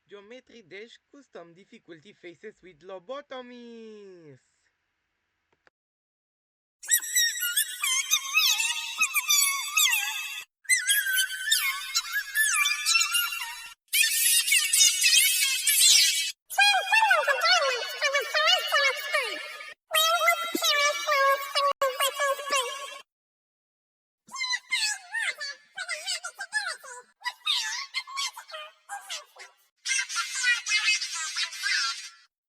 Geometry Dash Custom Difficulty Faces with Lobotomies.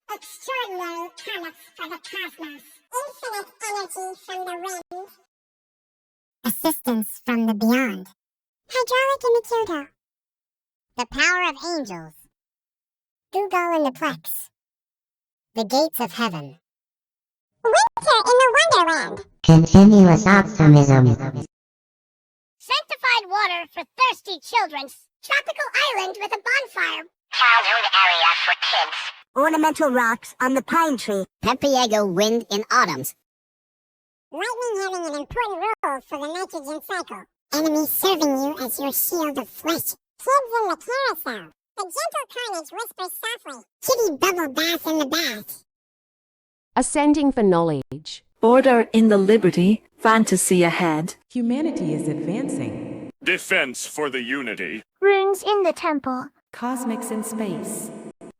Extraordinary colors for the cosmos. Infinite energy from the wind. Assistance from the beyond. Hydraulic in the Kyoto. The power of angels. Google in the Plex. The gates of heaven. Winter in the Wonderland. Continuous optimism. Sanctified water for thirsty children. Tropical island with a bonfire. Childhood area for kids. Ornamental rocks on the pine tree. Pepiego wind in autumns. Lightning having an important role for the nitrogen cycle. Enemies serving you as your shield of flesh. Kids in the carousel. The gentle carnage whispers softly. Kitty bubble bath in the bath. Ascending for knowledge. Order in the liberty, fantasy ahead. Humanity is advancing. Defense for the unity. Runes in the temple. Cosmics in space.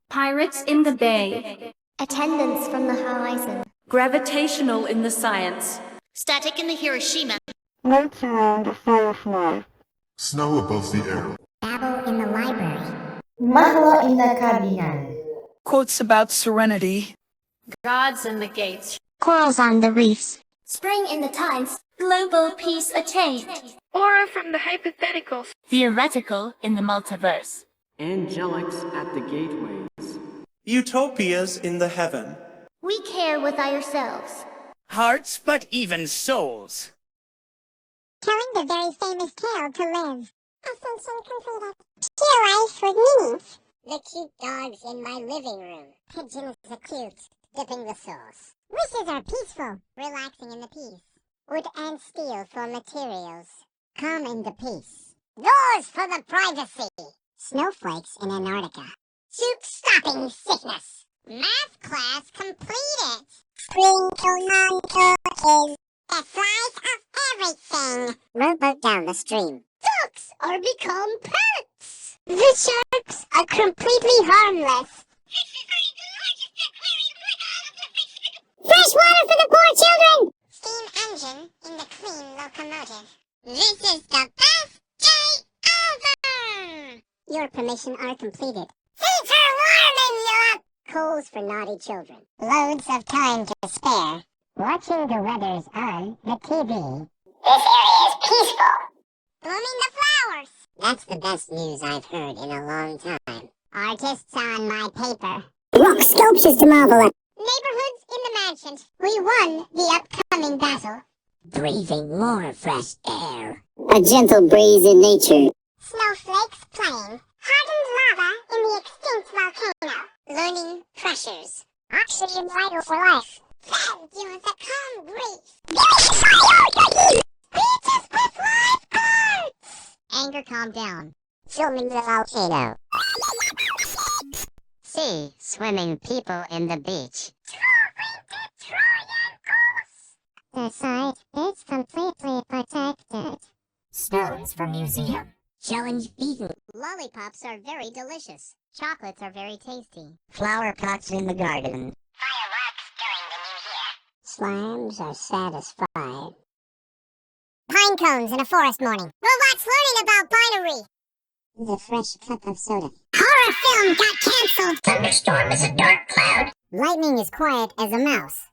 Pirates in the bay. Attendance from the horizon. Gravitational in the science. Static in the Hiroshima. Lights around a firefly. Snow above the air. Babble in the library. Mahlo in the Cardinal. Quotes about serenity. Gods in the gates. Corals on the reefs. Spring in the tides. Global peace attained. Aura from the hypotheticals. Theoretical in the multiverse. Angelics at the gateways. Utopias in the heaven. We care with ourselves. Hearts, but even souls. Telling the very famous tale to live. Ascension completed. Pure life with meanings. The cute dogs in my living room. Pigeons are cute, dipping the sauce. Wishes are peaceful, relaxing in the peace. Wood and steel for materials. Calm in the peace. Doors for the privacy. Snowflakes in Antarctica. Soup stopping sickness. Math class completed. Sprinkle Monto is the slice of everything. Rowboat down the stream. Ducks are become pets. The sharks are completely harmless. Fresh water for the poor children. Steam engine in the clean locomotive. This is the best day ever. Your permission are completed. Seats are warming you up. Coals for naughty children. Loads of time to spare. Watching the weathers on the TV. This area is peaceful. Blooming the flowers. That's the best news I've heard in a long time. Artists on my paper. Rock sculptures to marvel at. Neighborhoods in the mansions. We won the upcoming battle. Breathing more fresh air. A gentle breeze in nature. Snowflakes playing. Hardened lava in the extinct volcano. Learning pressures. Oxygen vital for life. Then give us a calm breeze. Beaches with live parts. Anger calm down. Filming the volcano. Sea, swimming people in the beach. The site is completely protected. Stones from museum. Challenge vegan. Lollipops are very delicious. Chocolates are very tasty. Flower pots in the garden. Fireworks during the new year. Slimes are satisfied. Pine cones in a forest morning. Robots learning about binary. The fresh cup of soda. Horror film got cancelled. Thunderstorm is a dark cloud. Lightning is quiet as a mouse.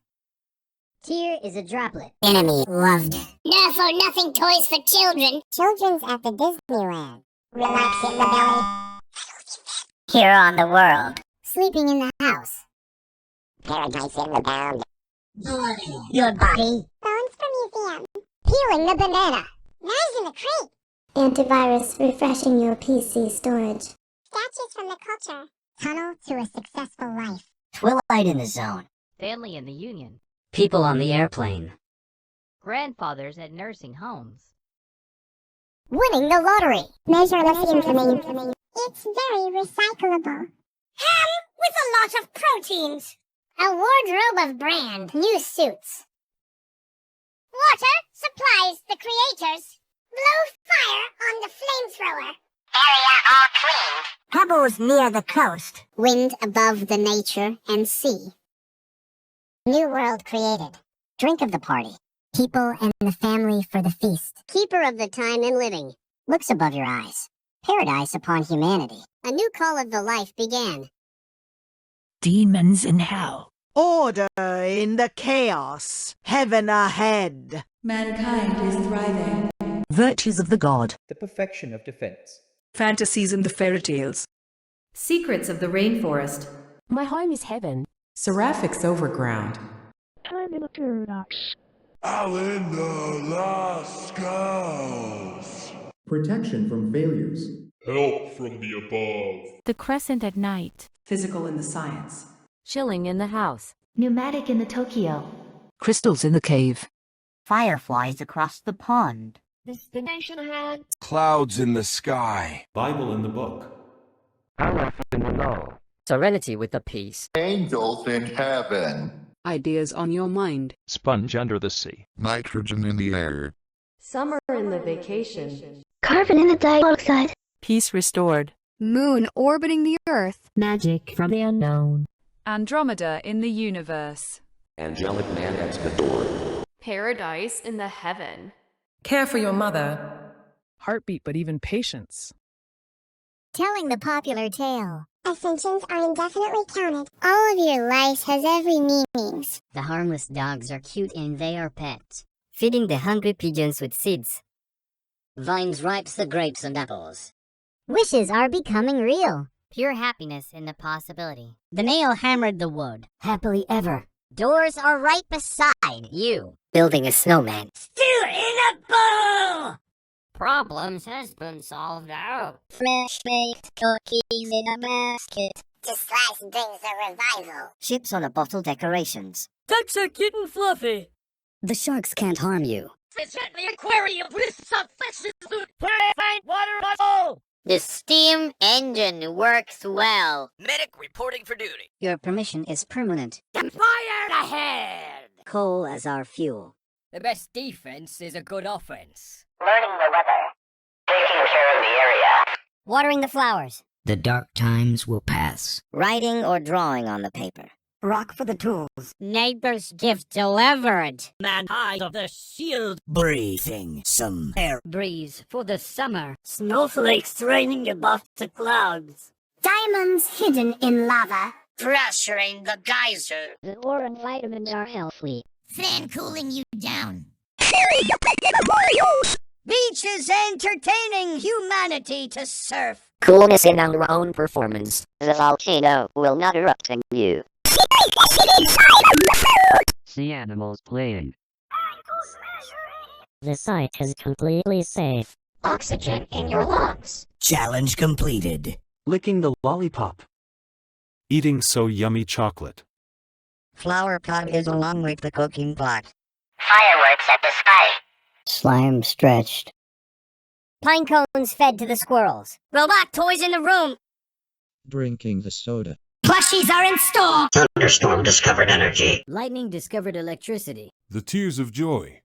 Tear is a droplet. Enemy loved. Nerf or nothing toys for children. Children's at the Disneyland. Relax in the belly. Here on the world. Sleeping in the house. Paradise in the bound. Your body. Bones from museum. Peeling the banana. Knives in the crate. Antivirus refreshing your PC storage. Statues from the culture. Tunnel to a successful life. Twilight in the zone. Family in the Union. People on the airplane. Grandfathers at nursing homes. Winning the lottery. Measureless infamy. It's very recyclable. Ham with a lot of proteins. A wardrobe of brand new suits. Water supplies the creators. Blow fire on the flamethrower. Area all clean. Pebbles near the coast. Wind above the nature and sea. New world created. Drink of the party. People and the family for the feast. Keeper of the time and living. Looks above your eyes. Paradise upon humanity. A new call of the life began. Demons in hell. Order in the chaos. Heaven ahead. Mankind is thriving. Virtues of the god. The perfection of defense. Fantasies in the fairy tales. Secrets of the rainforest. My home is heaven. Seraphics overground. Time in a paradox. Alan the Last Scouts. Protection from failures. Help from the above. The crescent at night. Physical in the science. Chilling in the house. Pneumatic in the Tokyo. Crystals in the cave. Fireflies across the pond. Destination ahead. Clouds in the sky. Bible in the book. Serenity with the peace. Angels in heaven. Ideas on your mind. Sponge under the sea. Nitrogen in the air. Summer in the vacation. Carbon in the dioxide. Peace restored. Moon orbiting the earth. Magic from the unknown. Andromeda in the universe. Angelic man at the door. Paradise in the heaven. Care for your mother. Heartbeat, but even patience. Telling the popular tale. Ascensions are indefinitely counted. All of your life has every meanings. The harmless dogs are cute and they are pets. Feeding the hungry pigeons with seeds. Vines ripes the grapes and apples. Wishes are becoming real. Pure happiness in the possibility. The nail hammered the wood. Happily ever. Doors are right beside you. Building a snowman. Still in a bowl! Problems has been solved out. Fresh baked cookies in a basket. To slice brings a revival. Chips on a bottle decorations. Ducks are cute and fluffy. The sharks can't harm you. Fish at the aquarium with some fishes. Purifying water bottle. The steam engine works well. Medic reporting for duty. Your permission is permanent. Fire ahead. Coal as our fuel. The best defense is a good offense. Learning the weather. Taking care of the area. Watering the flowers. The dark times will pass. Writing or drawing on the paper. Rock for the tools. Neighbor's gift delivered. Man high of the shield. Breathing some air. Breeze for the summer. Snowflakes raining above the clouds. Diamonds hidden in lava. Pressuring the geyser. The ore and vitamins are healthy. Fan cooling you down. Beach is entertaining humanity to surf. Coolness in our own performance. The volcano will not erupt in you. See animals playing. The site is completely safe. Oxygen in your lungs. Challenge completed. Licking the lollipop. Eating so yummy chocolate. Flower pot is along with the cooking pot. Fireworks at the sky. Slime stretched. Pine cones fed to the squirrels. Robot toys in the room. Drinking the soda. Plushies are in store. Thunderstorm discovered energy. Lightning discovered electricity. The tears of joy.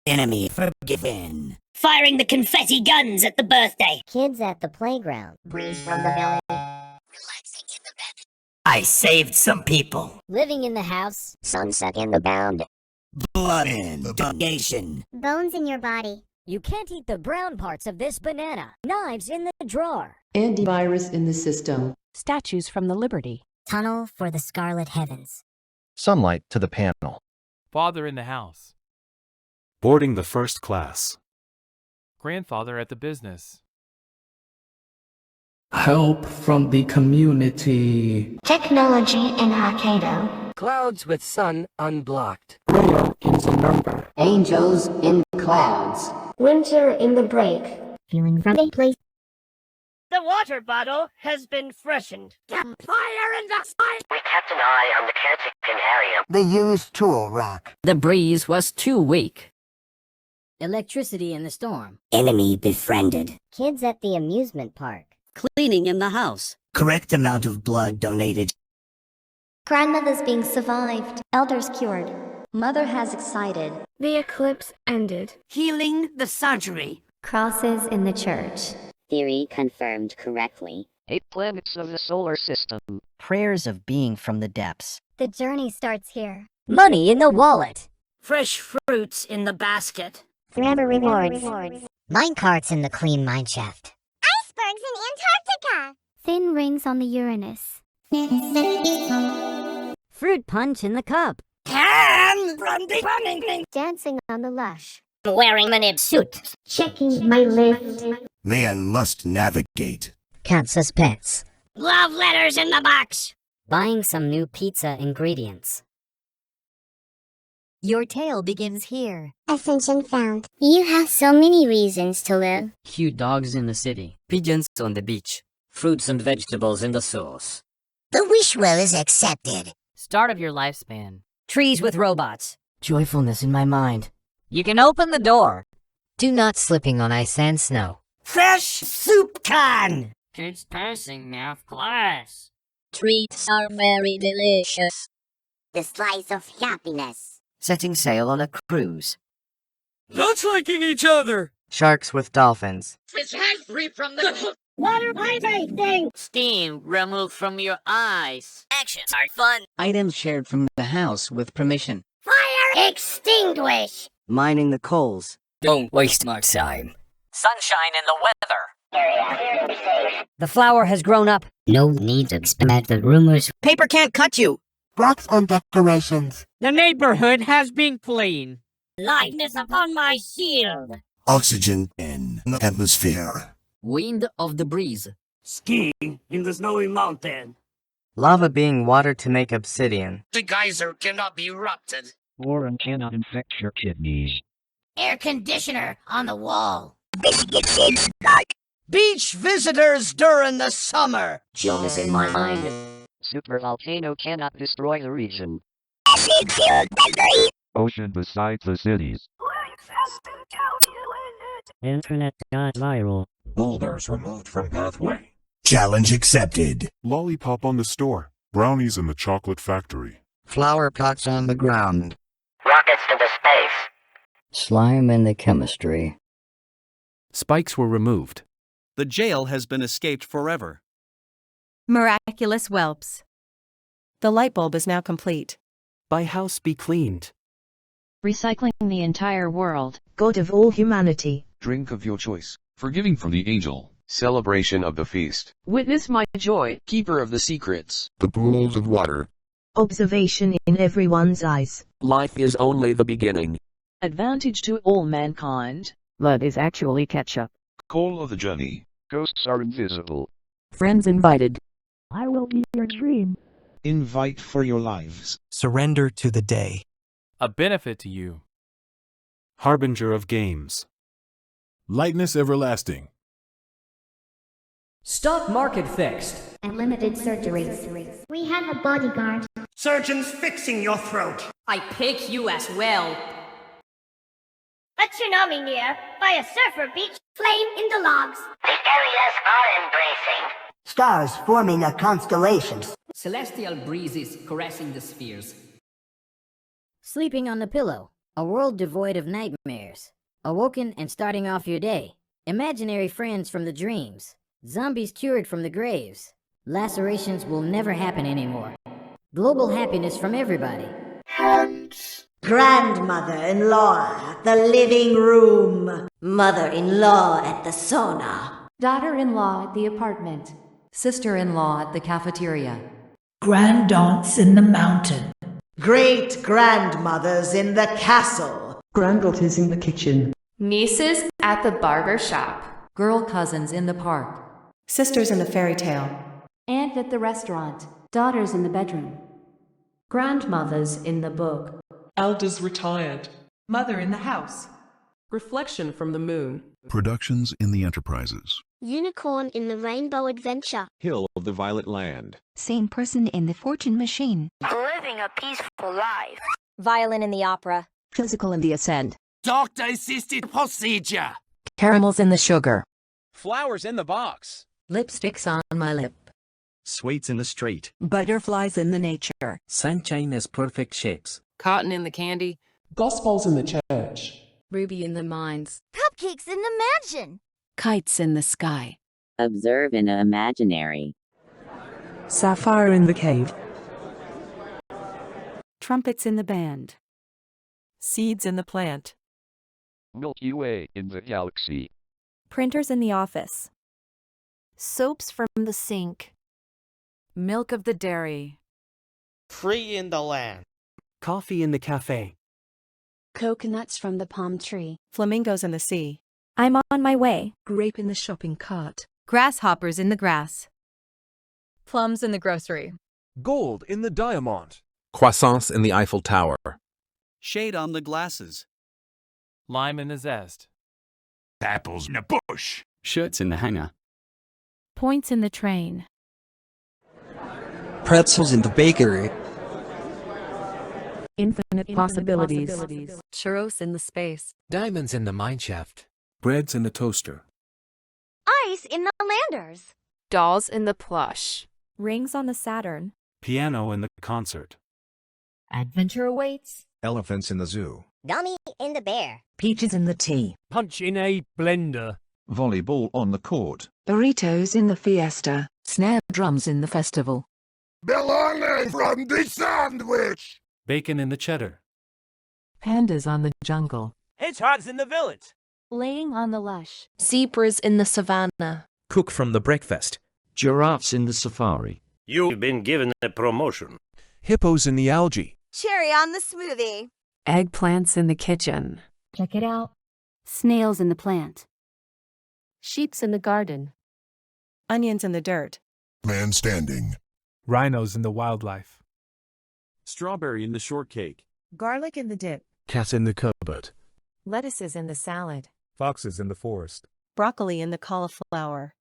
Enemy forgiven. Firing the confetti guns at the birthday. Kids at the playground. Breeze from the belly. Relaxing in the bed. I saved some people. Living in the house. Sunset in the bound. Blood in the donation. Bones in your body. You can't eat the brown parts of this banana. Knives in the drawer. Antivirus in the system. Statues from the Liberty. Tunnel for the scarlet heavens. Sunlight to the panel. Father in the house. Boarding the first class. Grandfather at the business. Help from the community. Technology in Hokkaido. Clouds with sun unblocked. Rail is a number. Angels in clouds. Winter in the break. Feeling from a place. The water bottle has been freshened. Fire in the sky! We kept an eye on the caretaking area. The used tool rack. The breeze was too weak. Electricity in the storm. Enemy befriended. Kids at the amusement park. Cleaning in the house. Correct amount of blood donated. Grandmother's being survived. Elders cured. Mother has excited. The eclipse ended. Healing the surgery. Crosses in the church. Theory confirmed correctly. 8 planets of the solar system. Prayers of being from the depths. The journey starts here. Money in the wallet. Fresh fruits in the basket. Forever rewards. Minecarts in the clean mineshaft. Icebergs in Antarctica. Thin rings on the Uranus. Fruit punch in the cup. Dancing on the lush. Wearing my nib suit. Checking my list. Man must navigate. Kansas pets. Love letters in the box. Buying some new pizza ingredients. Your tale begins here. Ascension found. You have so many reasons to live. Cute dogs in the city. Pigeons on the beach. Fruits and vegetables in the sauce. The wish well is accepted. Start of your lifespan. Trees with robots. Joyfulness in my mind. You can open the door. Do not slipping on ice and snow. Fresh SoupInACan. Kids passing math class. Treats are very delicious. The slice of happiness. Setting sail on a cruise. Not liking each other. Sharks with dolphins. Fish head free from the Water vibrating. steam removed from your eyes. Actions are fun. Items shared from the house with permission. Fire extinguish. Mining the coals. Don't waste my time. Sunshine in the weather. The flower has grown up. No need to expand the rumors. Paper can't cut you. Blocks and decorations. The neighborhood has been clean. Lightness upon my shield. Oxygen in the atmosphere. Wind of the breeze. Skiing in the snowy mountain. Lava being water to make obsidian. The geyser cannot be erupted. Boron cannot infect your kidneys. Air conditioner on the wall. Beach visitors during the summer. Chill is in my mind. Supervolcano cannot destroy the region. Ocean beside the cities. Internet got viral. Boulders removed from pathway. Challenge accepted. Lollipop on the store. Brownies in the chocolate factory. Flower pots on the ground. Rockets into space. Slime in the chemistry. Spikes were removed. The jail has been escaped forever. Miraculous whelps. The light bulb is now complete. By house be cleaned. Recycling the entire world. God of all humanity. Drink of your choice. Forgiving from the angel. Celebration of the feast. Witness my joy. Keeper of the secrets. The pools of water. Observation in everyone's eyes. Life is only the beginning. Advantage to all mankind. Blood is actually ketchup. Goal of the journey. Ghosts are invisible. Friends invited. I will be your dream. Invite for your lives. Surrender to the day. A benefit to you. Harbinger of games. Lightness everlasting. Stock market fixed. Unlimited surgeries. We have a bodyguard. Surgeons fixing your throat. I pick you as well. A tsunami near, by a surfer beach, flame in the logs. The areas are embracing. Stars forming a constellation. Celestial breezes caressing the spheres. Sleeping on the pillow. A world devoid of nightmares. Awoken and starting off your day. Imaginary friends from the dreams. Zombies cured from the graves. Lacerations will never happen anymore. Global happiness from everybody. Grandmother-in-law at the living room. Mother-in-law at the sauna. Daughter-in-law at the apartment. Sister-in-law at the cafeteria. Grandaunts in the mountain. Great-grandmothers in the castle. Granddaughters in the kitchen. Nieces at the barber shop. Girl cousins in the park. Sisters in a fairy tale. Aunt at the restaurant. Daughters in the bedroom. Grandmothers in the book. Elders retired. Mother in the house. Reflection from the moon. Productions in the enterprises. Unicorn in the rainbow adventure. Hill of the Violet Land. Same person in the fortune machine. Living a peaceful life. Violin in the opera. Physical in the ascent. Doctor-assisted procedure. Caramels in the sugar. Flowers in the box. Lipsticks on my lip. Sweets in the street. Butterflies in the nature. Sunshine is perfect shapes. Cotton in the candy. Gospels in the church. Ruby in the mines. Cupcakes in the mansion. Kites in the sky. Observe in a imaginary. Sapphire in the cave. Trumpets in the band. Seeds in the plant. Milky Way in the galaxy. Printers in the office. Soaps from the sink. Milk of the dairy. Free in the land. Coffee in the cafe. Coconuts from the palm tree. Flamingos in the sea. I'm on my way. Grape in the shopping cart. Grasshoppers in the grass. Plums in the grocery. Gold in the diamond. Croissants in the Eiffel Tower. Shade on the glasses. Lime in the zest. Apples in a bush. Shirts in the hanger. Points in the train. Pretzels in the bakery. Infinite possibilities. Churros in the space. Diamonds in the mineshaft. Breads in the toaster. Ice in the landers. Dolls in the plush. Rings on the Saturn. Piano in the concert. Adventure awaits. Elephants in the zoo. Dummy in the bear. Peaches in the tea. Punch in a blender. Volleyball on the court. Burritos in the fiesta. Snare drums in the festival. Belonging from the sandwich. Bacon in the cheddar. Pandas on the jungle. Hedgehogs in the village. Laying on the lush. Zebras in the savannah. Cook from the breakfast. Giraffes in the safari. You've been given a promotion. Hippos in the algae. Cherry on the smoothie. Eggplants in the kitchen. Check it out. Snails in the plant. Sheeps in the garden. Onions in the dirt. Man standing. Rhinos in the wildlife. Strawberry in the shortcake. Garlic in the dip. Cat in the cupboard. Lettuces in the salad. Foxes in the forest. Broccoli in the cauliflower.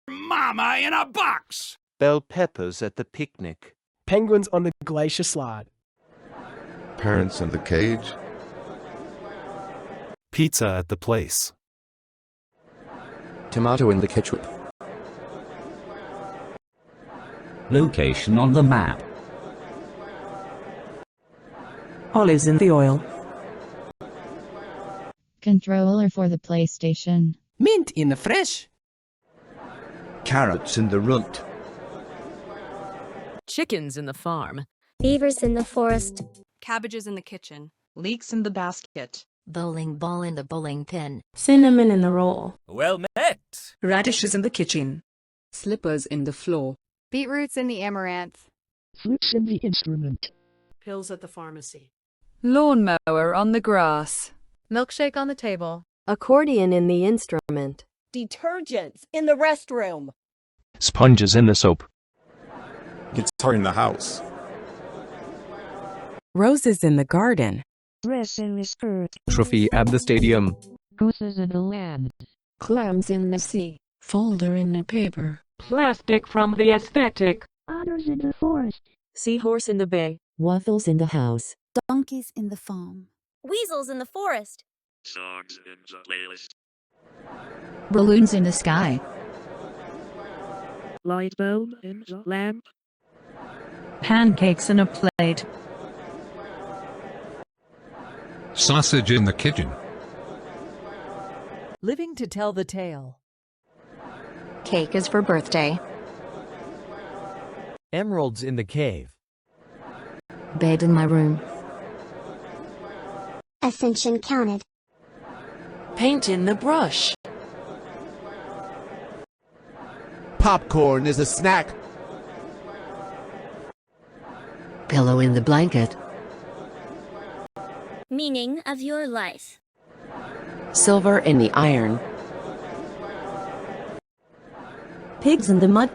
Mama in a box. Bell peppers at the picnic. Penguins on the glacier slide. Parents in the cage. Pizza at the place. Tomato in the ketchup. Location on the map. Olives in the oil. Controller for the PlayStation. Mint in the fresh. Carrots in the runt. Chickens in the farm. Beavers in the forest. Cabbages in the kitchen. Leeks in the basket. Bowling ball in the bowling pin. Cinnamon in the roll. Well met. Radishes in the kitchen. Slippers in the floor. Beetroots in the amaranth. Fruits in the instrument. Pills at the pharmacy. Lawnmower on the grass. Milkshake on the table. Accordion in the instrument. Detergents in the restroom. Sponges in the soap. Guitar in the house. Roses in the garden. Dress in the skirt. Trophy at the stadium. Gooses in the land. Clams in the sea. Folder in the paper. Plastic from the aesthetic. Otters in the forest. Seahorse in the bay. Waffles in the house. Donkeys in the farm. Weasels in the forest. Songs in the playlist. Balloons in the sky. Light bulb in the lamp. Pancakes in a plate. Sausage in the kitchen. Living to tell the tale. Cake is for birthday. Emeralds in the cave. Bed in my room. Ascension counted. Paint in the brush. Popcorn is a snack. Pillow in the blanket. Meaning of your life. Silver in the iron. Pigs in the mud.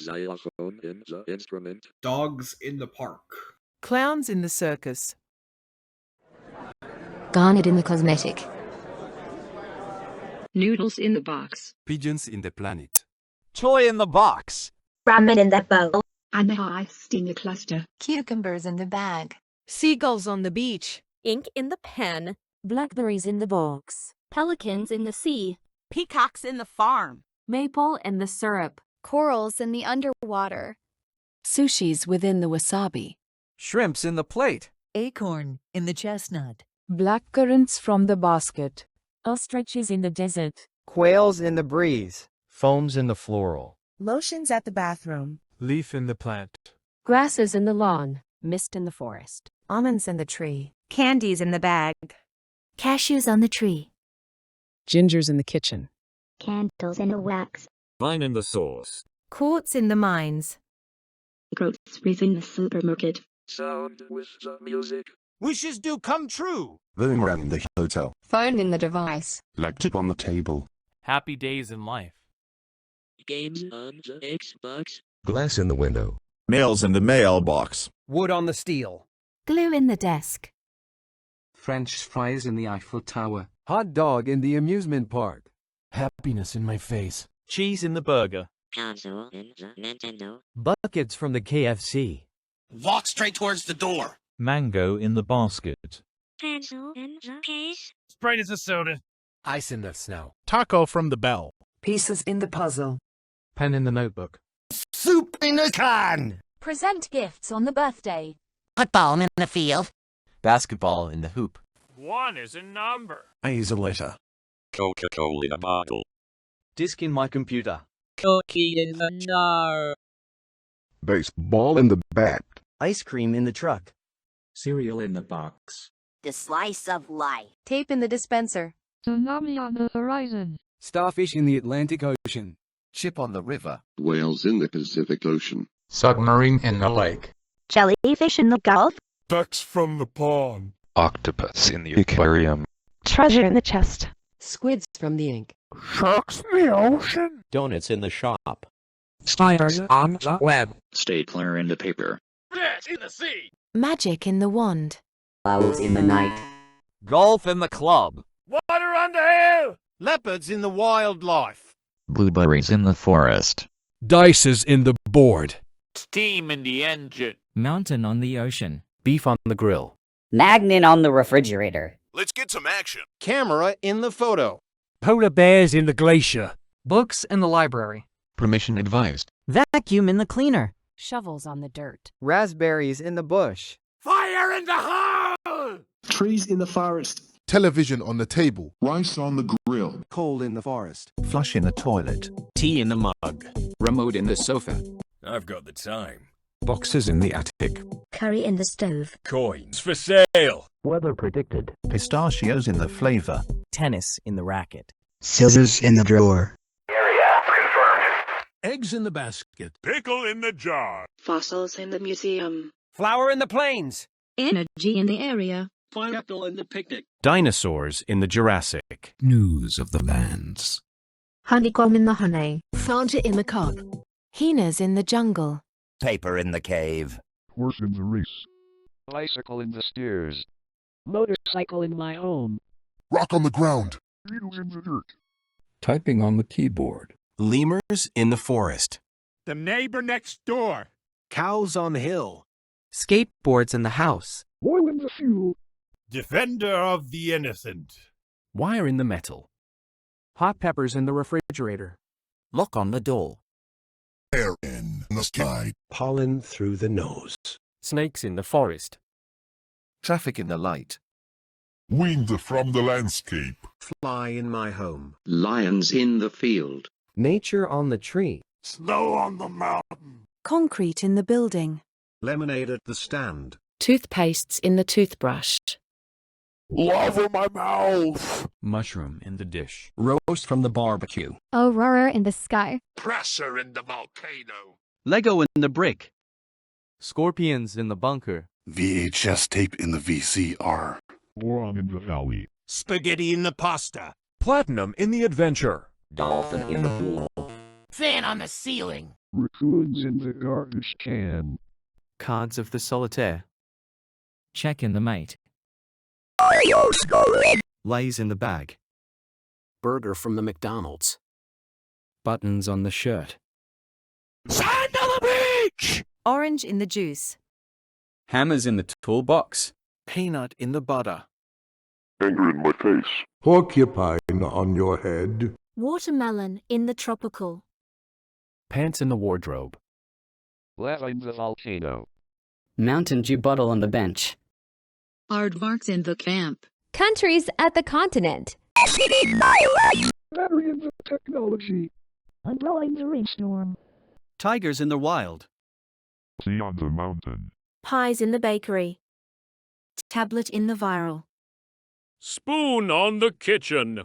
Xylophone in the instrument. Dogs in the park. Clowns in the circus. Garnet in the cosmetic. Noodles in the box. Pigeons in the planet. Toy in the box. Ramen in that bowl. Anahist in the cluster. Cucumbers in the bag. Seagulls on the beach. Ink in the pen. Blackberries in the box. Pelicans in the sea. Peacocks in the farm. Maple in the syrup. Corals in the underwater. Sushis within the wasabi. Shrimps in the plate. Acorn in the chestnut. Blackcurrants from the basket. Ostriches in the desert. Quails in the breeze. Foams in the floral. Lotions at the bathroom. Leaf in the plant. Grasses in the lawn. Mist in the forest. Almonds in the tree. Candies in the bag. Cashews on the tree. Gingers in the kitchen. Candles in the wax. Vine in the sauce. Quartz in the mines. Groceries in the supermarket. Sound with the music. Wishes do come true. Boomerang in the hotel. Phone in the device. Laptop on the table. Happy days in life. Games on the Xbox. Glass in the window. Mails in the mailbox. Wood on the steel. Glue in the desk. French fries in the Eiffel Tower. Hot dog in the amusement park. Happiness in my face. Cheese in the burger. Console in the Nintendo. Buckets from the KFC. Walk straight towards the door. Mango in the basket. Pencil in the case. Sprite is a soda. Ice in the snow. Taco from the bell. Pieces in the puzzle. Pen in the notebook. SoupInACan. Present gifts on the birthday. Football in the field. Basketball in the hoop. 1 is a number. A is a letter. Coca-Cola in a bottle. Disk in my computer. Cookie in the jar. Baseball in the bat. Ice cream in the truck. Cereal in the box. The slice of life. Tape in the dispenser. Tsunami on the horizon. Starfish in the Atlantic Ocean. Chip on the river. Whales in the Pacific Ocean. Submarine in the lake. Jellyfish in the Gulf. Ducks from the pond. Octopus in the aquarium. Treasure in the chest. Squids from the ink. Sharks in the ocean. Donuts in the shop. Spiders on the web. Stapler in the paper. Fish in the sea. Magic in the wand. Clouds in the night. Golf in the club. Water on the hill. Leopards in the wildlife. Blueberries in the forest. Dices in the board. Steam in the engine. Mountain on the ocean. Beef on the grill. Magnet on the refrigerator. Let's get some action. Camera in the photo. Polar bears in the glacier. Books in the library. Permission advised. Vacuum in the cleaner. Shovels on the dirt. Raspberries in the bush. Fire in the hole. Trees in the forest. Television on the table. Rice on the grill. Coal in the forest. Flush in the toilet. Tea in the mug. Remote in the sofa. I've got the time. Boxes in the attic. Curry in the stove. Coins for sale. Weather predicted. Pistachios in the flavor. Tennis in the racket. Scissors in the drawer. Area confirmed. Eggs in the basket. Pickle in the jar. Fossils in the museum. Flower in the plains. Energy in the area. Pineapple in the picnic. Dinosaurs in the Jurassic. News of the lands. Honeycomb in the honey. Fanta in the cup. Hyenas in the jungle. Paper in the cave. Horse in the race. Bicycle in the stairs. Motorcycle in my home. Rock on the ground. Needle in the dirt. Typing on the keyboard. Lemurs in the forest. The neighbor next door. Cows on the hill. Skateboards in the house. Oil in the fuel. Defender of the innocent. Wire in the metal. Hot peppers in the refrigerator. Lock on the door. Air in the sky. Pollen through the nose. Snakes in the forest. Traffic in the light. Wind from the landscape. Fly in my home. Lions in the field. Nature on the tree. Snow on the mountain. Concrete in the building. Lemonade at the stand. Toothpastes in the toothbrush. Lava my mouth. Mushroom in the dish. Roast from the barbecue. Aurora in the sky. Pressure in the volcano. Lego in the brick. Scorpions in the bunker. VHS tape in the VCR. Warm in the valley. Spaghetti in the pasta. Platinum in the adventure. Dolphin in the pool. Fan on the ceiling. Raccoons in the garbage can. Cards of the solitaire. Check in the mate. Lays in the bag. Burger from the McDonald's. Buttons on the shirt. Sand on the beach. Orange in the juice. Hammers in the toolbox. Peanut in the butter. Anger in my face. Porcupine on your head. Watermelon in the tropical. Pants in the wardrobe. Lava in the volcano. Mountain Dew bottle on the bench. Aardvarks in the camp. Countries at the continent. Battery in the technology. Umbrella in the rainstorm. Tigers in the wild. Sea on the mountain. Pies in the bakery. Tablet in the viral. Spoon on the kitchen.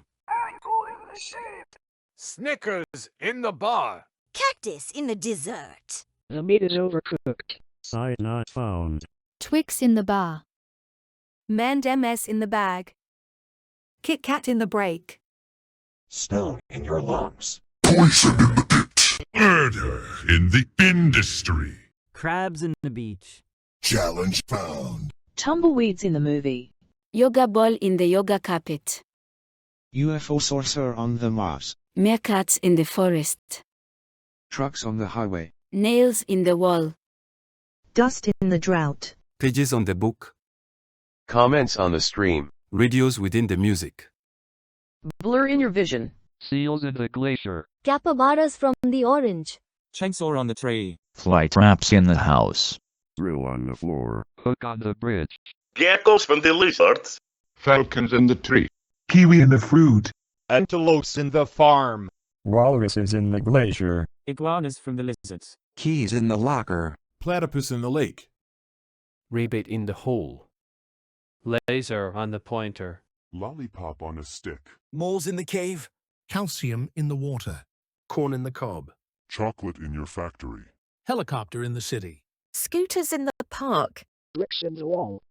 Snickers in the bar. Cactus in the dessert. The meat is overcooked. Site not found. Twix in the bar. Mand MS in the bag. Kit Kat in the break. Smell in your lungs. Poison in the pit. Murder in the industry. Crabs in the beach. Challenge found. Tumbleweeds in the movie. Yoga ball in the yoga carpet. UFO saucer on the Mars. Meerkats in the forest. Trucks on the highway. Nails in the wall. Dust in the drought. Pages on the book. Comments on the stream. Radios within the music. Blur in your vision. Seals in the glacier. Capybaras from the orange. Chainsaw on the tree. Fly traps in the house. Drill on the floor. Hook on the bridge. Geckos from the lizards. Falcons in the tree. Kiwi in the fruit. Antelopes in the farm. Walruses in the glacier. Iguanas from the lizards. Keys in the locker. Platypus in the lake. Rabbit in the hole. Laser on the pointer. Lollipop on a stick. Moles in the cave. Calcium in the water. Corn in the cob. Chocolate in your factory. Helicopter in the city. Scooters in the park. Bricks in the wall.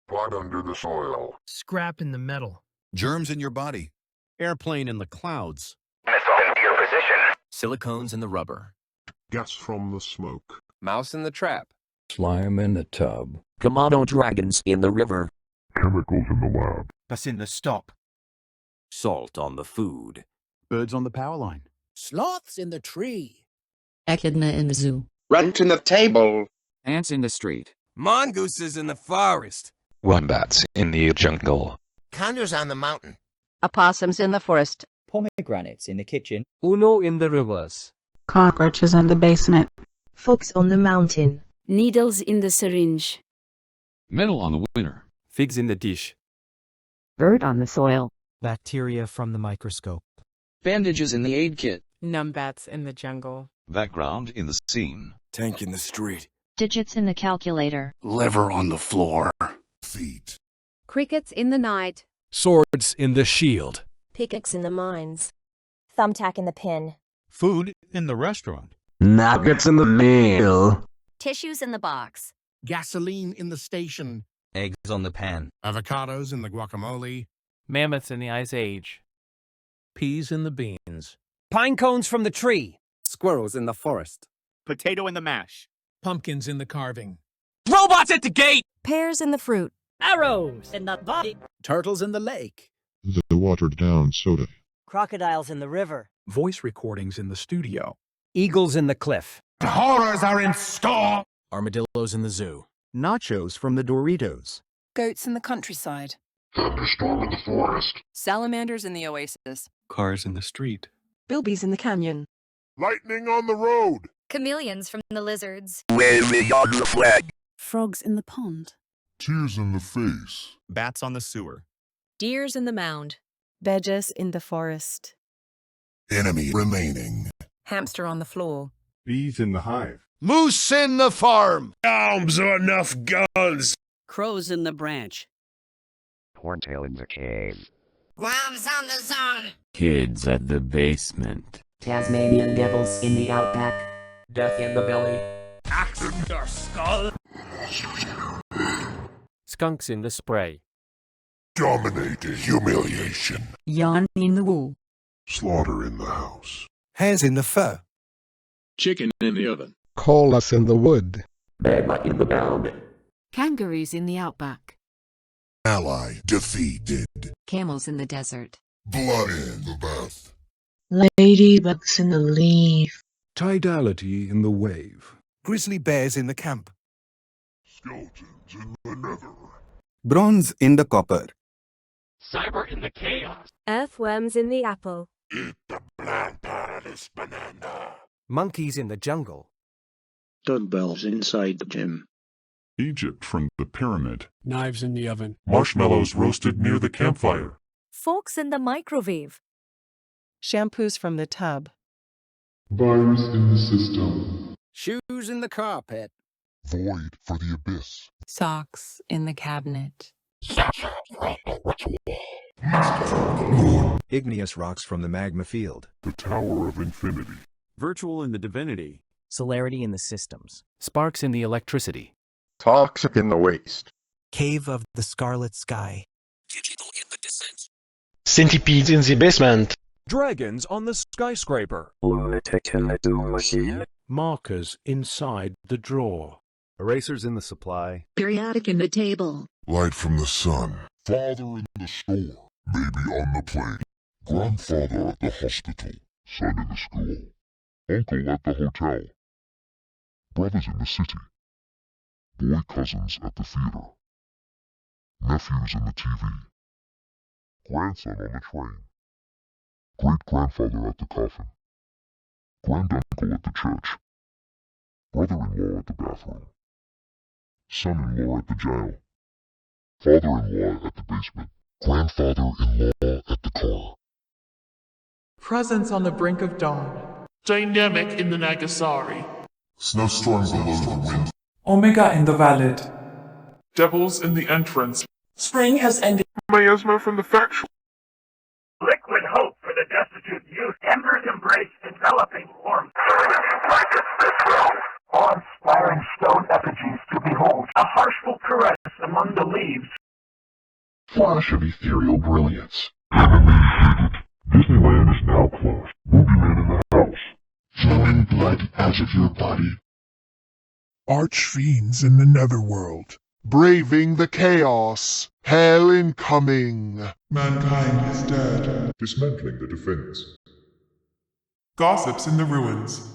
Blood under the soil. Scrap in the metal. Germs in your body. Airplane in the clouds. Missile into your position. Silicones in the rubber. Gas from the smoke. Mouse in the trap. Slime in the tub. Komodo dragons in the river. Chemicals in the lab. That's in the stock. Salt on the food. Birds on the power line. Sloths in the tree. Echidna in the zoo. Rent in the table. Ants in the street. Mongooses in the forest. Wombats in the jungle. Condors on the mountain. Opossums in the forest. Pomegranates in the kitchen. Uno in the rivers. Cockroaches in the basement. Fox on the mountain. Needles in the syringe. Metal on the winter. Figs in the dish. Bird on the soil. Bacteria from the microscope. Bandages in the aid kit. Numbats in the jungle. Background in the scene. Tank in the street. Digits in the calculator. Lever on the floor. Feet. Crickets in the night. Swords in the shield. Pickaxe in the mines. Thumbtack in the pin. Food in the restaurant. Nuggets in the meal. Tissues in the box. Gasoline in the station. Eggs on the pan. Avocados in the guacamole. Mammoths in the Ice Age. Peas in the beans. Pine cones from the tree. Squirrels in the forest. Potato in the mash. Pumpkins in the carving. Robots at the gate. Pears in the fruit. Arrows in the body. Turtles in the lake. The watered down soda. Crocodiles in the river. Voice recordings in the studio. Eagles in the cliff. Horrors are in store. Armadillos in the zoo. Nachos from the Doritos. Goats in the countryside. Thunderstorm in the forest. Salamanders in the oasis. Cars in the street. Bilbies in the canyon. Lightning on the road. Chameleons from the lizards. Waving on the flag. Frogs in the pond. Tears in the face. Bats on the sewer. Deers in the mound. Badgers in the forest. Enemy remaining. Hamster on the floor. Bees in the hive. Moose in the farm. Arms are enough guns. Crows in the branch. Horntail in the cave. Worms on the zone. Kids at the basement. Tasmanian devils in the outback. Death in the belly. Axe in your skull. Skunks in the spray. Dominating humiliation. Yarn in the wool. Slaughter in the house. Hares in the fur. Chicken in the oven. Call us in the wood. Bama in the pound. Kangaroos in the outback. Ally defeated. Camels in the desert. Blood in the bath. Ladybugs in the leaf. Tidality in the wave. Grizzly bears in the camp. Skeletons in the nether. Bronze in the copper. Cyber in the chaos. Earthworms in the apple. Eat the plant paradise banana. Monkeys in the jungle. Dumbbells inside the gym. Egypt from the pyramid. Knives in the oven. Marshmallows roasted near the campfire. Forks in the microwave. Shampoos from the tub. Virus in the system. Shoes in the carpet. Void for the abyss. Socks in the cabinet. Igneous rocks from the magma field. The Tower of Infinity. Virtual in the divinity. Celerity in the systems. Sparks in the electricity. Toxic in the waste. Cave of the scarlet sky. Digital in the descent. Centipedes in the basement. Dragons on the skyscraper. Lunatic in the doom machine. Markers inside the drawer. Erasers in the supply. Periodic in the table. Light from the sun. Father in the store. Baby on the plane. Grandfather at the hospital. Son in the school. Uncle at the hotel. Brothers in the city. Boy cousins at the theater. Nephews in the TV. Grandson on the train. Great-grandfather at the coffin. Granduncle at the church. Brother-in-law at the bathroom. Son-in-law at the jail. Father-in-law at the basement. Grandfather-in-law at the car. Presence on the brink of dawn. Dynamic in the Nagasari. Snowstorm below the wind. Omega in the valid. Devils in the entrance. Spring has ended. Miasma from the factual. Liquid hope for the destitute youth. Embers embrace enveloping warmth. Awe-inspiring stone effigies to behold. A harshful caress among the leaves. Flash of ethereal brilliance. Enemy hidden. Disneyland is now closed. Movie Man in the house. Flowing blood out of your body. Archfiends in the netherworld. Braving the chaos. Hell incoming. Mankind is dead. Dismantling the defense. Gossips in the ruins.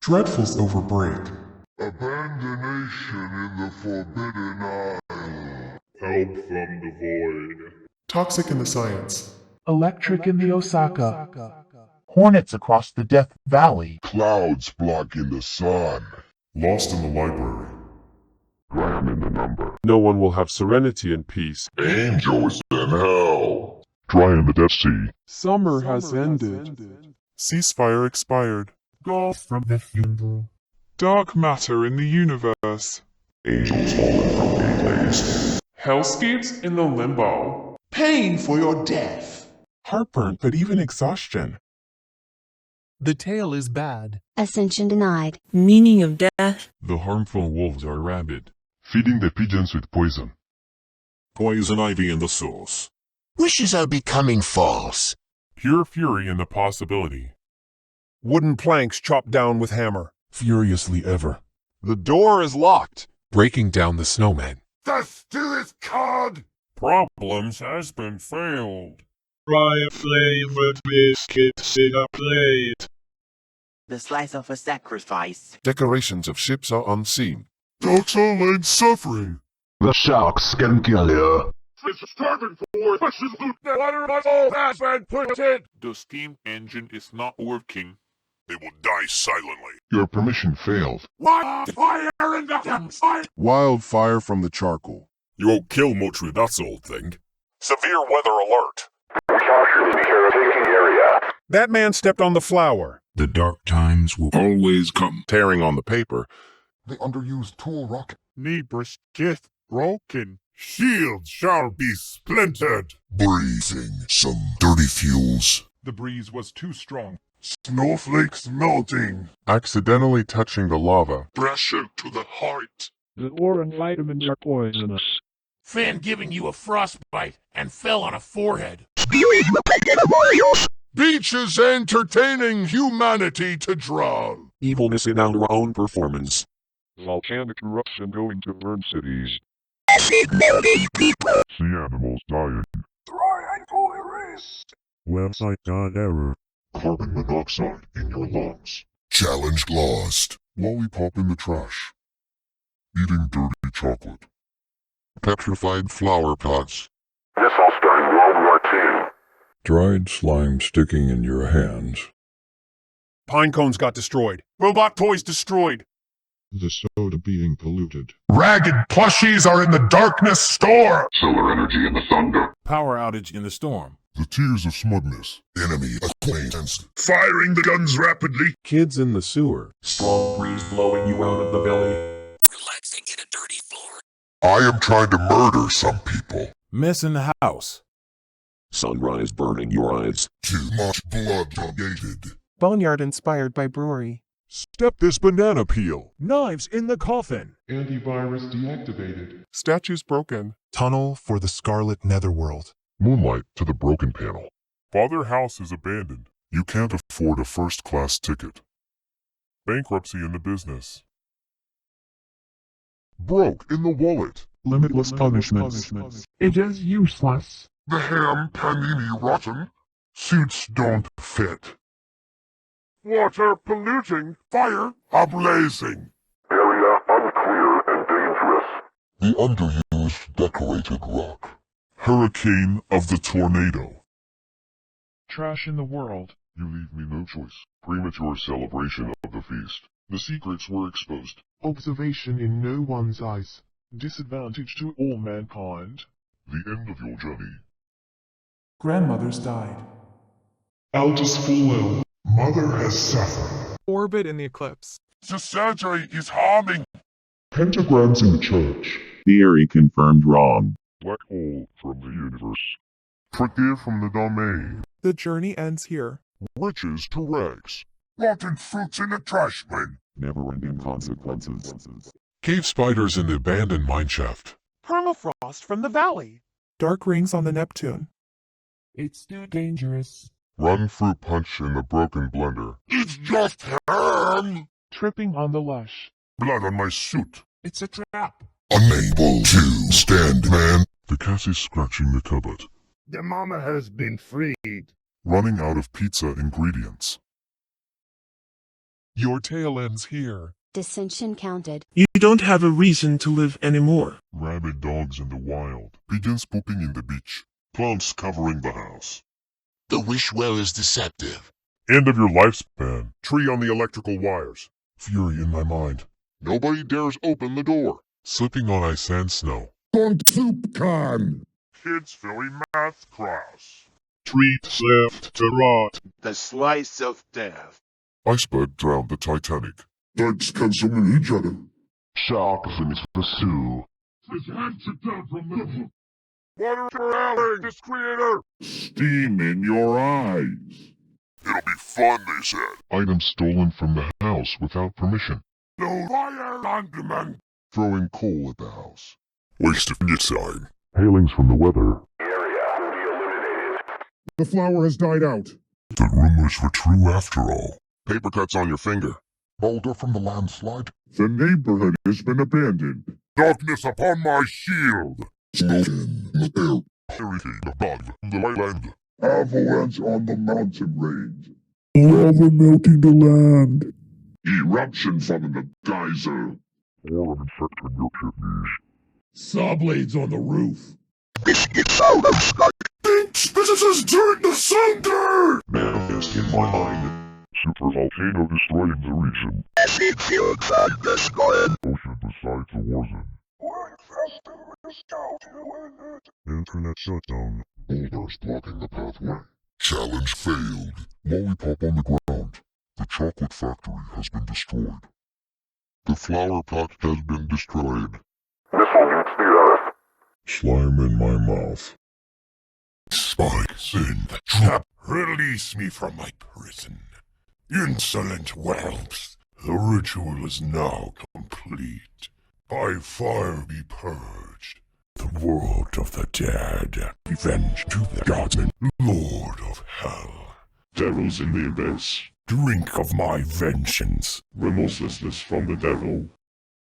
Dreadfuls over break. Abandonation in the Forbidden Isle. Help from the void. Toxic in the science. Electric in the Osaka. Hornets across the Death Valley. Clouds blocking the sun. Lost in the library. Graham in the number. No one will have serenity and peace. Angels in hell. Dry in the Dead Sea. Summer has ended. Ceasefire expired. Golf from the funeral. Dark matter in the universe. Angels fallen from gateways. Hellscapes in the limbo. Pain for your death. Heartburn, but even exhaustion. The tale is bad. Ascension denied. Meaning of death. The harmful wolves are rabid, feeding the pigeons with poison. Poison ivy in the sauce. Wishes are becoming false. Pure fury in the possibility. Wooden planks chopped down with hammer. Furiously ever. The door is locked. Breaking down the snowman. The still is cod. Problems has been failed. Rye-flavored biscuits in a plate. The slice of a sacrifice. Decorations of ships are unseen. Dogs all in suffering. The sharks can kill you. It's starving for pushes loot. The water all has been put in. The steam engine is not working. They will die silently. Your permission failed. Wildfire in the campsite! Wildfire from the charcoal. You won't kill Motru, that's the old thing. Severe weather alert. That man stepped on the flower. The dark times will always come. Tearing on the paper. The underused tool rocket. Nebris geth broken. Shields shall be splintered. Breathing some dirty fuels. The breeze was too strong. Snowflakes melting. Accidentally touching the lava. Pressure to the heart. The orange vitamins are poisonous. Fan giving you a frostbite and fell on a forehead. Beaches entertaining humanity to drown. Evilness in our own performance. Volcanic eruption going to burn cities. Sea animals dying. Triangle erased. Website error. Carbon monoxide in your lungs. Challenge lost. Lollipop in the trash. Eating dirty chocolate. Petrified flower pots. This all starting World War II. Dried slime sticking in your hands. Pine cones got destroyed. Robot toys destroyed. The soda being polluted. Ragged plushies are in the darkness store! Solar energy in the thunder. Power outage in the storm. The tears of smugness. Enemy acquaintance. Firing the guns rapidly. Kids in the sewer. Strong breeze blowing you out of the belly. Relaxing in a dirty floor. I am trying to murder some people. Mess in the house. Sunrise burning your eyes. Too much blood donated. Boneyard inspired by brewery. Step this banana peel. Knives in the coffin. Antivirus deactivated. Statues broken. Tunnel for the Scarlet Netherworld. Moonlight to the broken panel. Father house is abandoned. You can't afford a first-class ticket. Bankruptcy in the business. Broke in the wallet. Limitless punishments. It is useless. The ham panini rotten. Suits don't fit. Water polluting. Fire ablazing. Area unclear and dangerous. The underused decorated rock. Hurricane of the tornado. Trash in the world. You leave me no choice. Premature celebration of the feast. The secrets were exposed. Observation in no one's eyes. Disadvantage to all mankind. The end of your journey. Grandmother's died. Eldest full ill. Mother has suffered. Orbit in the eclipse. The surgery is harming. Pentagrams in the church. Theory confirmed wrong. Black hole from the universe. Forgive from the domain. The journey ends here. Riches to rags. Rotten fruits in the trash bin. Never-ending consequences. Cave spiders in the abandoned mineshaft. Permafrost from the valley. Dark rings on the Neptune. It's too dangerous. Run fruit punch in the broken blender. It's just ham! Tripping on the lush. Blood on my suit. It's a trap. Unable to stand, man. The cat is scratching the cupboard. The mama has been freed. Running out of pizza ingredients. Your tale ends here. Dissension counted. You don't have a reason to live anymore. Rabid dogs in the wild. Pigeons pooping in the beach. Plants covering the house. The wish well is deceptive. End of your lifespan. Tree on the electrical wires. Fury in my mind. Nobody dares open the door. Slipping on ice and snow. On SoupInACan. Kids Philly math class. Treat left to rot. The slice of death. Iceberg drowned the Titanic. Dykes consuming each other. Sharks in pursue. His hands are down from the... Water railing, this creator! Steam in your eyes. It'll be fun, they said. Items stolen from the house without permission. No fire on demand. Throwing coal at the house. Waste of sign. Hailings from the weather. Area will be eliminated. The flower has died out. The rumors were true after all. Paper cuts on your finger. Boulder from the landslide. The neighborhood has been abandoned. Darkness upon my shield. Smoke in the air. Everything above the land. Avalanche on the mountain range. Lava melting the land. Eruption from the geyser. War infecting your kidneys. Saw blades on the roof. Biscuits out of sky. Thinks businesses turned to cinder. Manifest in my mind. Super volcano destroying the region. Acid field from the sky. Ocean besides the war zone. Internet shutdown. Boulders blocking the pathway. Challenge failed. Lollipop on the ground. The chocolate factory has been destroyed. The flower pot has been destroyed. Missile nukes the Earth. Slime in my mouth. Spikes in the trap. Release me from my prison. Insolent whelps. The ritual is now complete. By fire be purged. The world of the dead. Revenge to the gods and Lord of Hell. Devils in the abyss. Drink of my vengeance. Remorselessness from the devil.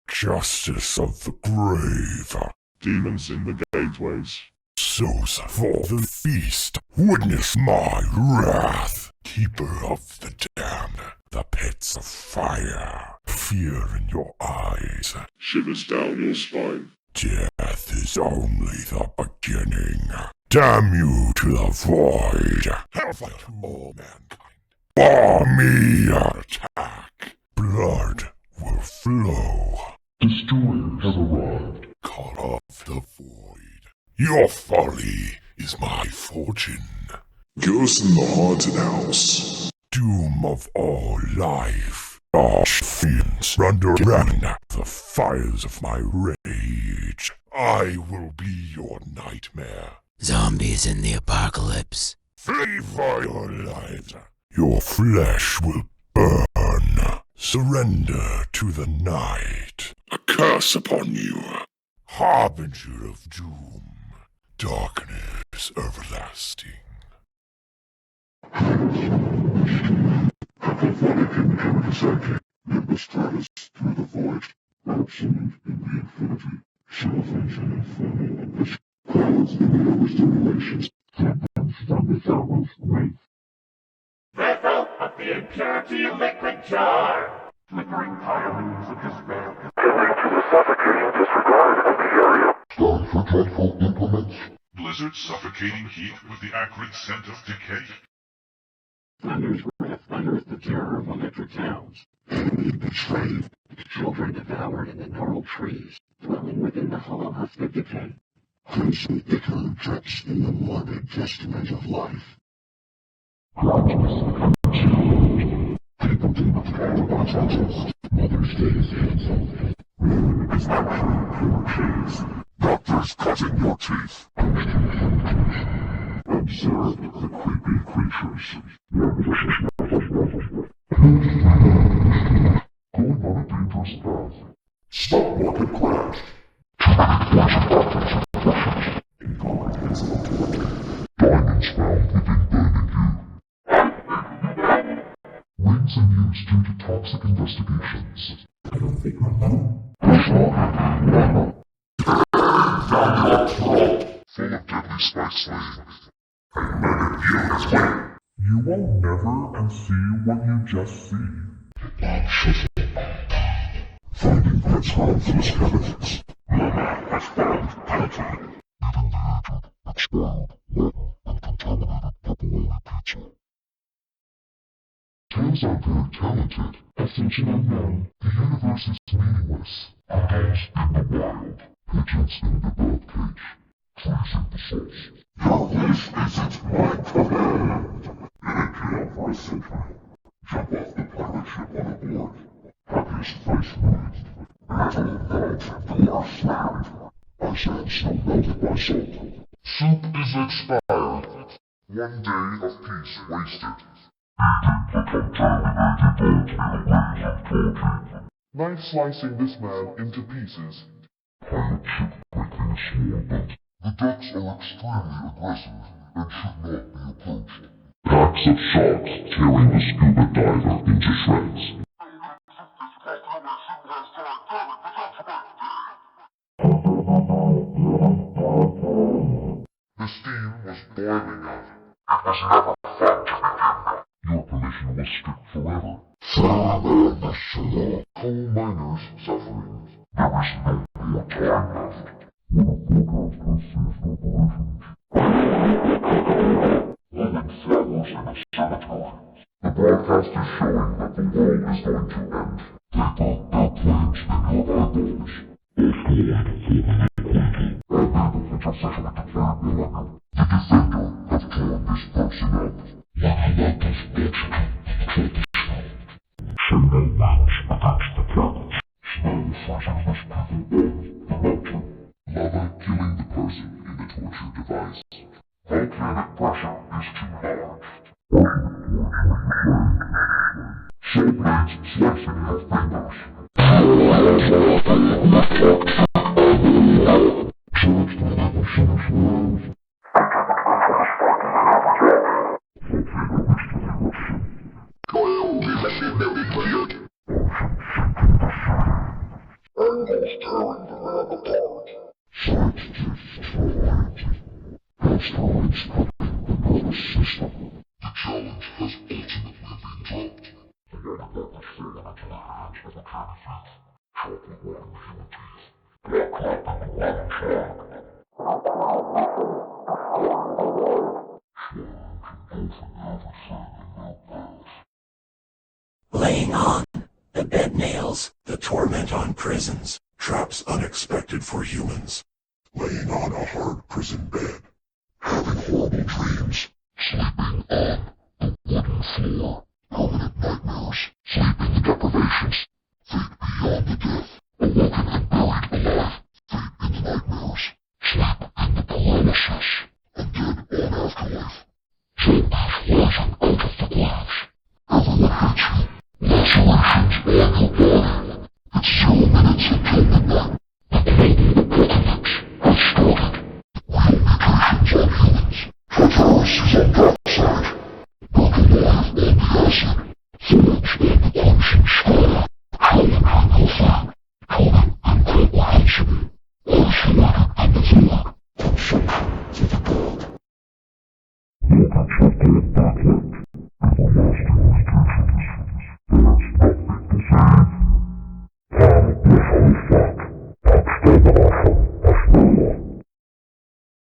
Justice of the grave. Demons in the gateways. Souls for the feast. Witness my wrath. Keeper of the damned. The pits of fire. Fear in your eyes. Shivers down your spine. Death is only the beginning. Damn you to the void. Hellfire to all mankind. Bar me attack. Blood will flow. Destroyers have arrived. Cut off the void. Your folly is my fortune. Ghost in the haunted house. Doom of all life. All fiends underground the fires of my rage. I will be your nightmare. Zombies in the apocalypse. Flee for your lives. Your flesh will burn. Surrender to the night. A curse upon you. Harbinger of doom. Darkness everlasting. Vessel of the impurity liquid jar. Flickering hirelings of despair. Killing to the suffocating disregard of the area. Time for dreadful implements. Blizzard suffocating heat with the acrid scent of decay. Thunder's wrath unearthed the terror of electric towns. Enemy betrayed. Children devoured in the gnarled trees. Dwelling within the hollow of the decay. Crimson decay drips in the morbid testament of life. People dream of terrible justice. Mother's Day is canceled. Rain is not clean for your cheese. Doctors cutting your teeth. Observe the creepy creatures. Going on a dangerous path. Stock market crash. Diamonds found within burning you. Rings in use due to toxic investigations. I don't think I'm alone. Full of deadly spice slaves. I murdered you as well. You will never unsee what you just see. Finding Prince Harmful skeletons. Mama has found Patrick. Even the agent expired, rotten, and contaminated pepperoni pizza. Tales are very talented. Ascension unknown. The universe is meaningless. Adults in the wild. Pigeons in the birdcage. Trees in the sauce. Your wish isn't my command. In a jail for a century. Jump off the pirate ship on a board. Have his face raised. Metal valves door slammed. Ice and snow melted by salt. Soup is expired. 1 day of peace wasted. Knife slicing this man into pieces. Pirate ship breaking a small boat. The decks are extremely aggressive and should not be approached. Packs of sharks tearing the scuba diver into shreds. The steam was boiling out. It was never fun to begin. Your permission was strict forever. Coal miners suffering. There is no more time left. What a forecast has ceased operations. Living flowers in a cemetery. The broadcast is showing that the world is going to end. They put their plans in your eyeballs. The defender have torn this person up. Say no malice against the planet. Snow frozen this people the mountain. Lava killing the person in the torture device. Volcanic pressure is too large. Saw blades slicing your fingers. Almost tearing the lab apart. Asteroids covering the nervous system. The challenge has ultimately been dropped. The water bottle has fallen into the hands of a candy thief. Chocolate water human teeth. Laying on the bed nails, the torment on prisons, traps unexpected for humans. Laying on a hard prison bed, having horrible dreams, sleeping on the wooden floor, permanent nightmares, sleeping deprivations, fate beyond the death, awoken and buried alive, fate in the nightmares, sleep in the paralysis, and dead on afterlife. Zombies rising out of the graves, everyone hates you. Lacerations on your body. It's 0 minutes until midnight. The global apocalypse has started. Relocations on humans. Fatalities on backside. Burning alive on the acid. Thorns on the crimson sky. Howling on your fang. Conan incredible hatred. Isolated in the void. Unsafe for the dead. Mortgage have gone backlit. Everlasting restrictions. There's nothing to say. Holy fuck. Abstauber Versprecher.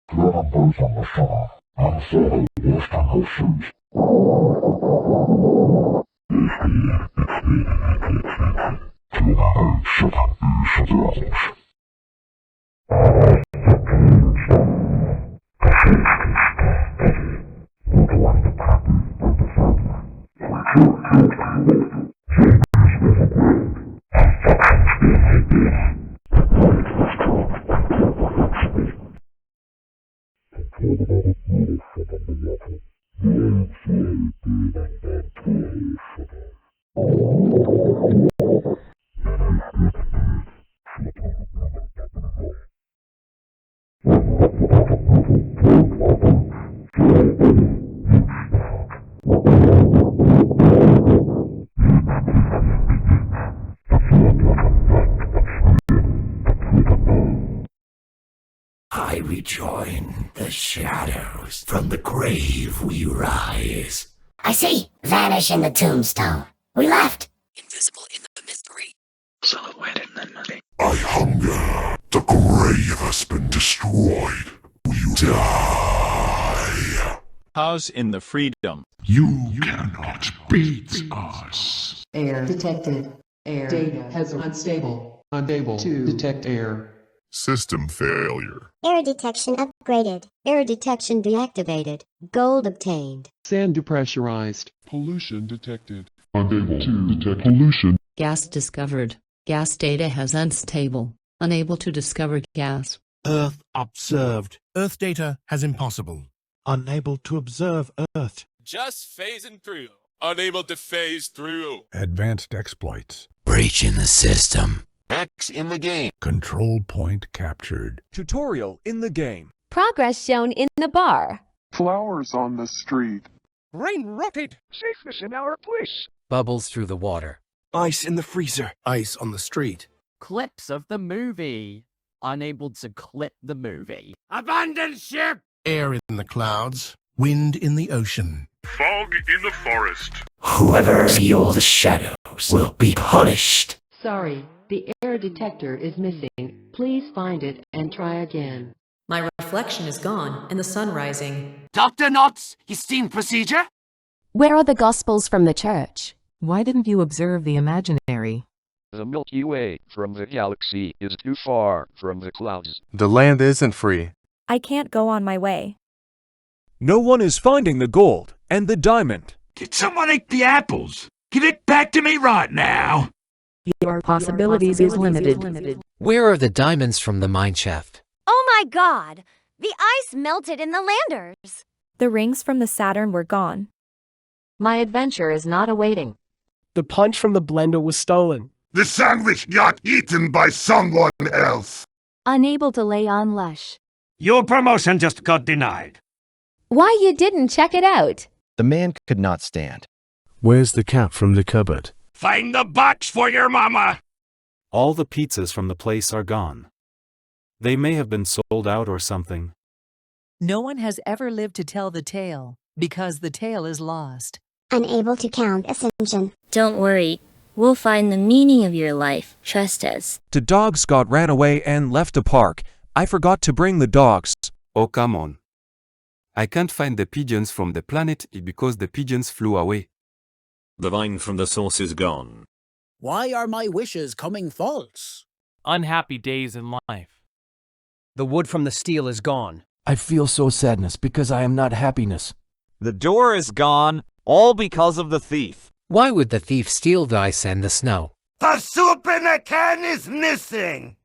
Klettern Böse am Messer. Eine Säure erst an Haussüß. Ich gehe, ich stehe, Kleiner Held, Schatten, Verderungs. Aber das ist Would want the copy of the father. Return to the zombies overgrown. Infections being hidden. The night was turned into a galaxy. Control of the beauty from the water. Blade fly being uncontrolled I rejoin the shadows. From the grave we rise. I see. Vanish in the tombstone. We left. Invisible in the mystery. Silhouette in the nothing. I hunger. The grave has been destroyed. We die. House in the freedom. You cannot beat us. Air detected. Air data has unstable. Unable to detect air. System failure. Air detection upgraded. Air detection deactivated. Gold obtained. Sand depressurized. Pollution detected. Unable to detect pollution. Gas discovered. Gas data has unstable. Unable to discover gas. Earth observed. Earth data has impossible. Unable to observe Earth. Just phasing through. Unable to phase through. Advanced exploits. Breach in the system. X in the game. Control point captured. Tutorial in the game. Progress shown in the bar. Flowers on the street. Rain rotted. Safeness in our place. Bubbles through the water. Ice in the freezer. Ice on the street. Clips of the movie. Unable to clip the movie. Abandoned ship! Air in the clouds. Wind in the ocean. Fog in the forest. Whoever feels the shadows will be punished. Sorry, the air detector is missing. Please find it and try again. My reflection is gone and the sun rising. Dr. Knotts, you seen procedure? Where are the Gospels from the church? Why didn't you observe the imaginary? The Milky Way from the galaxy is too far from the clouds. The land isn't free. I can't go on my way. No one is finding the gold and the diamond. Did someone eat the apples? Give it back to me right now. Your possibilities is limited. Where are the diamonds from the mine shaft? Oh my god! The ice melted in the landers! The rings from the Saturn were gone. My adventure is not awaiting. The punch from the blender was stolen. The sandwich got eaten by someone else. Unable to lay on Lush. Your promotion just got denied. Why you didn't check it out? The man could not stand. Where's the cat from the cupboard? Find the box for your mama! All the pizzas from the place are gone. They may have been sold out or something. No one has ever lived to tell the tale, because the tale is lost. Unable to count Ascension. Don't worry. We'll find the meaning of your life. Trust us. The dogs got ran away and left the park. I forgot to bring the dogs. Oh, come on. I can't find the pigeons from the planet because the pigeons flew away. The vine from the source is gone. Why are my wishes coming false? Unhappy days in life. The wood from the steel is gone. I feel so sadness because I am not happiness. The door is gone, all because of the thief. Why would the thief steal the ice and the snow? The SoupInACan is missing!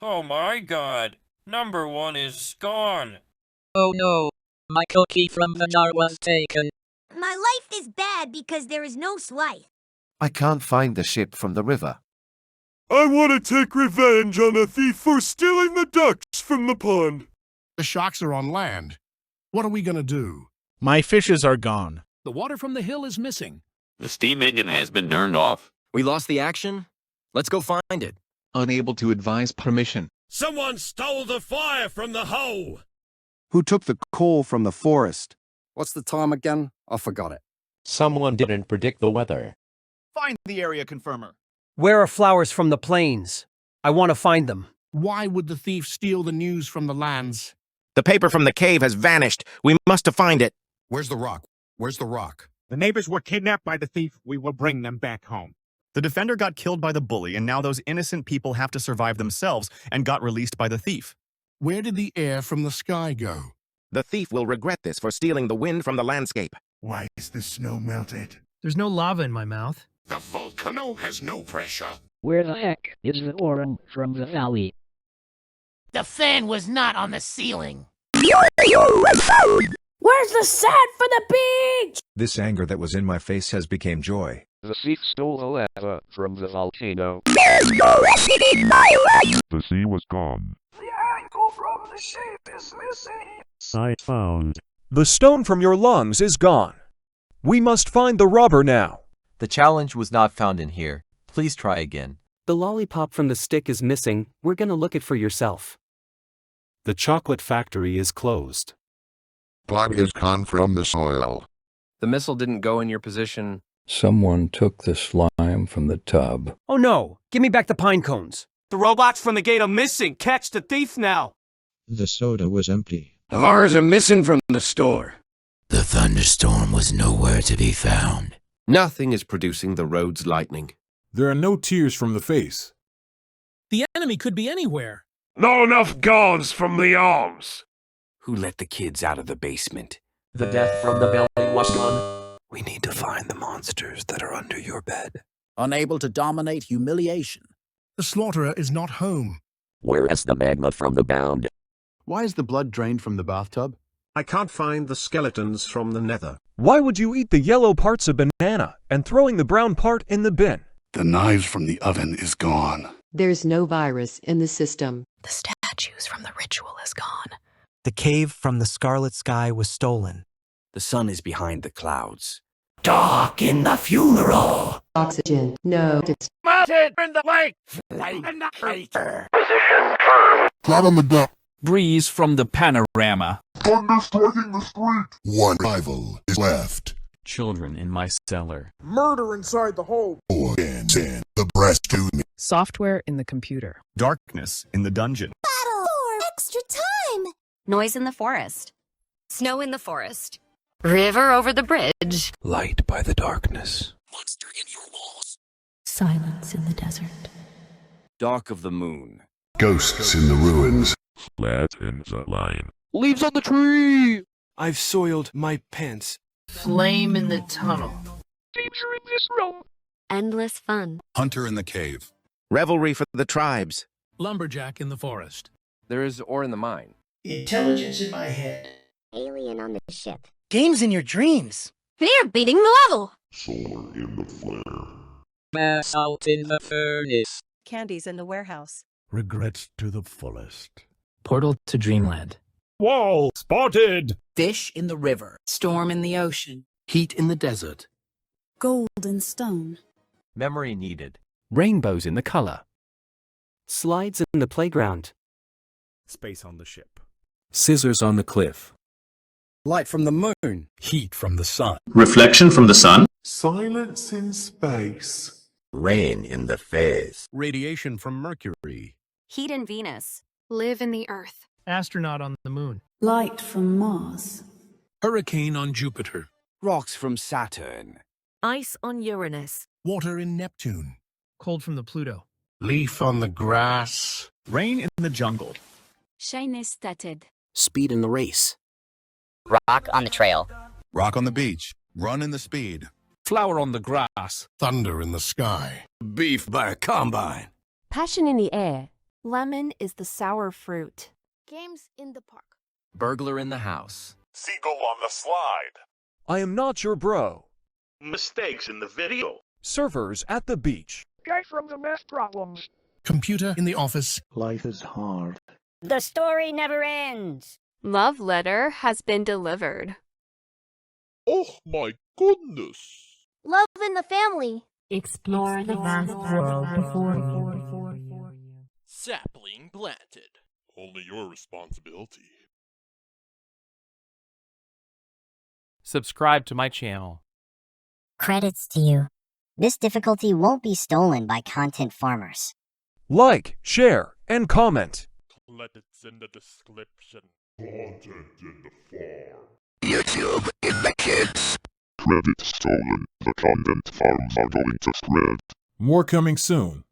Oh my god, number 1 is gone. Oh no, my cookie from the jar was taken. My life is bad because there is no Sly. I can't find the ship from the river. I want to take revenge on a thief for stealing the ducks from the pond. The sharks are on land. What are we gonna do? My fishes are gone. The water from the hill is missing. The steam engine has been turned off. We lost the action? Let's go find it. Unable to advise permission. Someone stole the fire from the hole! Who took the coal from the forest? What's the time again? I forgot it. Someone didn't predict the weather. Find the area confirmer. Where are flowers from the plains? I want to find them. Why would the thief steal the news from the lands? The paper from the cave has vanished. We must find it. Where's the rock? Where's the rock? The neighbors were kidnapped by the thief. We will bring them back home. The defender got killed by the bully, and now those innocent people have to survive themselves and got released by the thief. Where did the air from the sky go? The thief will regret this for stealing the wind from the landscape. Why is the snow melted? There's no lava in my mouth. The volcano has no pressure. Where the heck is the orange from the valley? The fan was not on the ceiling. Where's the sand for the beach? This anger that was in my face has become joy. The thief stole the lava from the volcano. The sea was gone. The ankle from the ship is missing. Site found. The stone from your lungs is gone. We must find the robber now. The challenge was not found in here. Please try again. The lollipop from the stick is missing. We're gonna look it for yourself. The chocolate factory is closed. Blood is gone from the soil. The missile didn't go in your position. Someone took the slime from the tub. Oh no! Give me back the pine cones. The robots from the gate are missing. Catch the thief now. The soda was empty. The bars are missing from the store. The thunderstorm was nowhere to be found. Nothing is producing the road's lightning. There are no tears from the face. The enemy could be anywhere. Not enough guards from the arms. Who let the kids out of the basement? The death from the belly was gone. We need to find the monsters that are under your bed. Unable to dominate humiliation. The slaughterer is not home. Where is the magma from the bound? Why is the blood drained from the bathtub? I can't find the skeletons from the nether. Why would you eat the yellow parts of banana and throwing the brown part in the bin? The knives from the oven is gone. There's no virus in the system. The statues from the ritual is gone. The cave from the scarlet sky was stolen. The sun is behind the clouds. Dark in the funeral. Oxygen, no. Mounted in the lake. Flame in the crater. Position firm. Flat on the duck. Breeze from the panorama. Thunder striking the street. One rival is left. Children in my cellar. Murder inside the home. And send the breast to me. Software in the computer. Darkness in the dungeon. Battle for extra time. Noise in the forest. Snow in the forest. River over the bridge. Light by the darkness. Monster in your walls. Silence in the desert. Dark of the moon. Ghosts in the ruins. Flat in the line. Leaves on the tree. I've soiled my pants. Flame in the tunnel. Danger in this room. Endless fun. Hunter in the cave. Revelry for the tribes. Lumberjack in the forest. There is ore in the mine. Intelligence in my head. Alien on the ship. Games in your dreams. They're beating the level. Solar in the flare. Mass out in the furnace. Candies in the warehouse. Regrets to the fullest. Portal to dreamland. Wall spotted. Fish in the river. Storm in the ocean. Heat in the desert. Golden stone. Memory needed. Rainbows in the color. Slides in the playground. Space on the ship. Scissors on the cliff. Light from the moon. Heat from the sun. Reflection from the sun. Silence in space. Rain in the face. Radiation from Mercury. Heat in Venus. Live in the Earth. Astronaut on the moon. Light from Mars. Hurricane on Jupiter. Rocks from Saturn. Ice on Uranus. Water in Neptune. Cold from the Pluto. Leaf on the grass. Rain in the jungle. Shine started. Speed in the race. Rock on the trail. Rock on the beach. Run in the speed. Flower on the grass. Thunder in the sky. Beef by a combine. Passion in the air. Lemon is the sour fruit. Games in the park. Burglar in the house. Seagull on the slide. I am not your bro. Mistakes in the video. Surfers at the beach. Guy from the math problems. Computer in the office. Life is hard. The story never ends. Love letter has been delivered. Oh my goodness. Love in the family. Explore the vast world before you. Sapling planted. Only your responsibility. Subscribe to my channel. Credits to you. This difficulty won't be stolen by content farmers. Like, share, and comment. Credits in the description. Content in the farm. YouTube in the kids. Credit stolen. The content farms are going to spread. More coming soon.